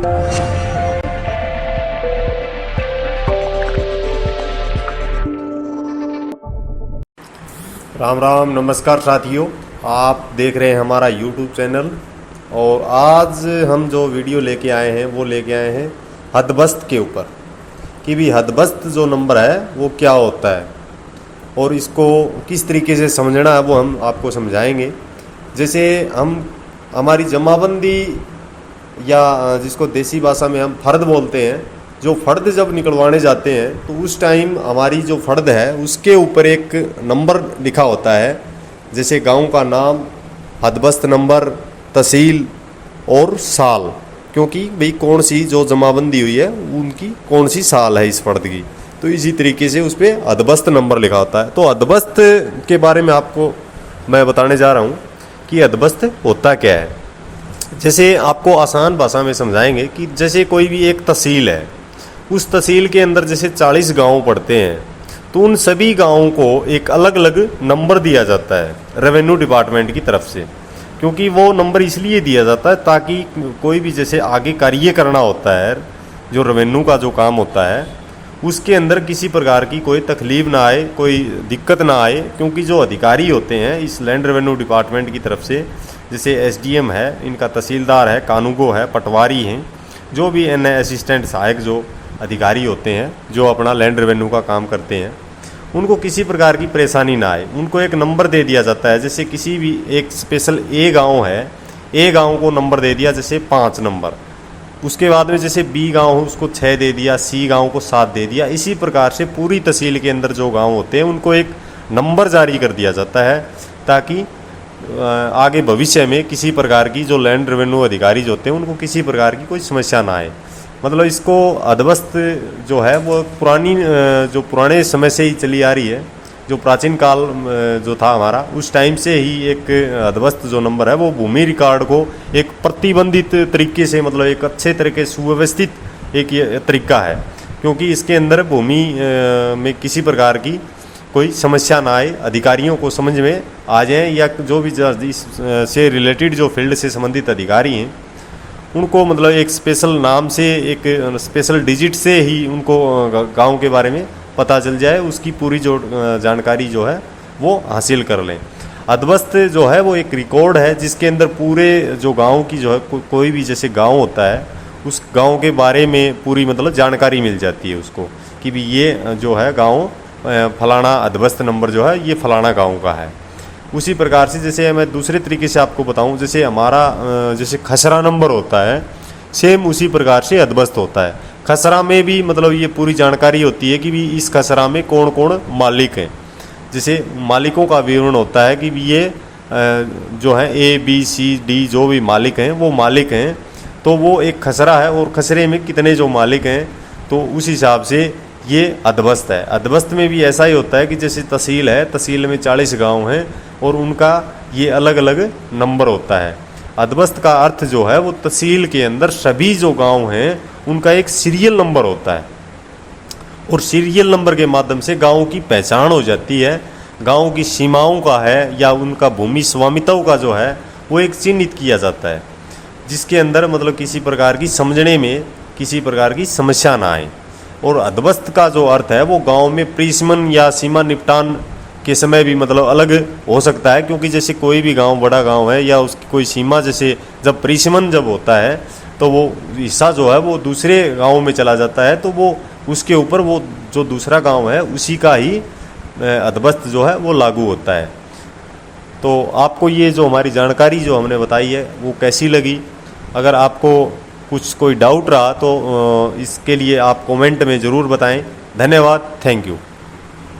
राम राम, नमस्कार साथियों, आप देख रहे हैं हमारा YouTube चैनल। और आज हम जो वीडियो लेके आए हैं वो लेके आए हैं हदबस्त के ऊपर कि भी हदबस्त जो नंबर है वो क्या होता है और इसको किस तरीके से समझना है वो हम आपको समझाएंगे। जैसे हमारी जमाबंदी या जिसको देसी भाषा में हम फ़र्द बोलते हैं, जो फ़र्द जब निकलवाने जाते हैं तो उस टाइम हमारी जो फ़र्द है उसके ऊपर एक नंबर लिखा होता है, जैसे गांव का नाम, हदबस्त नंबर, तहसील और साल, क्योंकि भाई कौन सी जो जमाबंदी हुई है उनकी कौन सी साल है इस फ़र्द की, तो इसी तरीके से उस पर हदबस्त नंबर लिखा होता है। तो हदबस्त के बारे में आपको मैं बताने जा रहा हूँ कि हदबस्त होता क्या है। जैसे आपको आसान भाषा में समझाएंगे कि जैसे कोई भी एक तहसील है, उस तहसील के अंदर जैसे 40 गांव पड़ते हैं, तो उन सभी गांवों को एक अलग अलग नंबर दिया जाता है रेवेन्यू डिपार्टमेंट की तरफ से। क्योंकि वो नंबर इसलिए दिया जाता है ताकि कोई भी जैसे आगे कार्य करना होता है, जो रेवेन्यू का जो काम होता है उसके अंदर किसी प्रकार की कोई तकलीफ ना आए, कोई दिक्कत ना आए। क्योंकि जो अधिकारी होते हैं इस लैंड रेवेन्यू डिपार्टमेंट की तरफ से, जैसे SDM है, इनका तहसीलदार है, कानूगो है, पटवारी हैं, जो भी असिस्टेंट सहायक जो अधिकारी होते हैं जो अपना लैंड रेवेन्यू का काम करते हैं, उनको किसी प्रकार की परेशानी ना आए, उनको एक नंबर दे दिया जाता है। जैसे किसी भी एक स्पेशल A गांव है, A गांव को नंबर दे दिया जैसे 5 नंबर, उसके बाद में जैसे B गांव है उसको 6 दे दिया, C गांव को 7 दे दिया। इसी प्रकार से पूरी तहसील के अंदर जो गांव होते हैं उनको एक नंबर जारी कर दिया जाता है ताकि आगे भविष्य में किसी प्रकार की जो लैंड रेवेन्यू अधिकारी जो होते हैं उनको किसी प्रकार की कोई समस्या ना आए। मतलब इसको हदबस्त जो है वो पुराने समय से ही चली आ रही है। जो प्राचीन काल जो था हमारा, उस टाइम से ही एक हदबस्त जो नंबर है वो भूमि रिकॉर्ड को एक प्रतिबंधित तरीके से, मतलब एक अच्छे तरीके सुव्यवस्थित एक ये तरीका है। क्योंकि इसके अंदर भूमि में किसी प्रकार की कोई समस्या ना आए, अधिकारियों को समझ में आ जाए, या जो भी इससे रिलेटेड जो फील्ड से संबंधित अधिकारी हैं उनको मतलब एक स्पेशल नाम से, एक स्पेशल डिजिट से ही उनको गांव के बारे में पता चल जाए, उसकी पूरी जो जानकारी जो है वो हासिल कर लें। हदबस्त जो है वो एक रिकॉर्ड है जिसके अंदर पूरे जो गांव की जो है कोई भी जैसे गांव होता है उस गांव के बारे में पूरी मतलब जानकारी मिल जाती है उसको कि भी ये जो है गांव फलाना हदबस्त नंबर जो है ये फलाना गाँव का है। उसी प्रकार से जैसे मैं दूसरे तरीके से आपको बताऊं, जैसे हमारा जैसे खसरा नंबर होता है, सेम उसी प्रकार से हदबस्त होता है। खसरा में भी मतलब ये पूरी जानकारी होती है कि भी इस खसरा में कौन कौन मालिक हैं। जैसे मालिकों का विवरण होता है कि भी ये जो है ABCD जो भी मालिक हैं वो मालिक हैं, तो वो एक खसरा है और खसरे में कितने जो मालिक हैं, तो उस हिसाब से ये हदबस्त है। हदबस्त में भी ऐसा ही होता है कि जैसे तहसील है, तहसील में 40 गांव हैं और उनका ये अलग अलग नंबर होता है। हदबस्त का अर्थ जो है वो तहसील के अंदर सभी जो गांव हैं उनका एक सीरियल नंबर होता है, और सीरियल नंबर के माध्यम से गाँव की पहचान हो जाती है, गाँव की सीमाओं का है या उनका भूमि स्वामित्व का जो है वो एक चिन्हित किया जाता है, जिसके अंदर मतलब किसी प्रकार की समझने में किसी प्रकार की समस्या ना आए। और हदबस्त का जो अर्थ है वो गांव में प्रीशमन या सीमा निपटान के समय भी मतलब अलग हो सकता है। क्योंकि जैसे कोई भी गांव बड़ा गांव है या उसकी कोई सीमा, जैसे जब प्रीशमन जब होता है तो वो हिस्सा जो है वो दूसरे गांव में चला जाता है, तो वो उसके ऊपर वो जो दूसरा गांव है उसी का ही हदबस्त जो है वो लागू होता है। तो आपको ये जो हमारी जानकारी जो हमने बताई है वो कैसी लगी? अगर आपको कुछ कोई डाउट रहा तो इसके लिए आप कमेंट में ज़रूर बताएं। धन्यवाद, थैंक यू।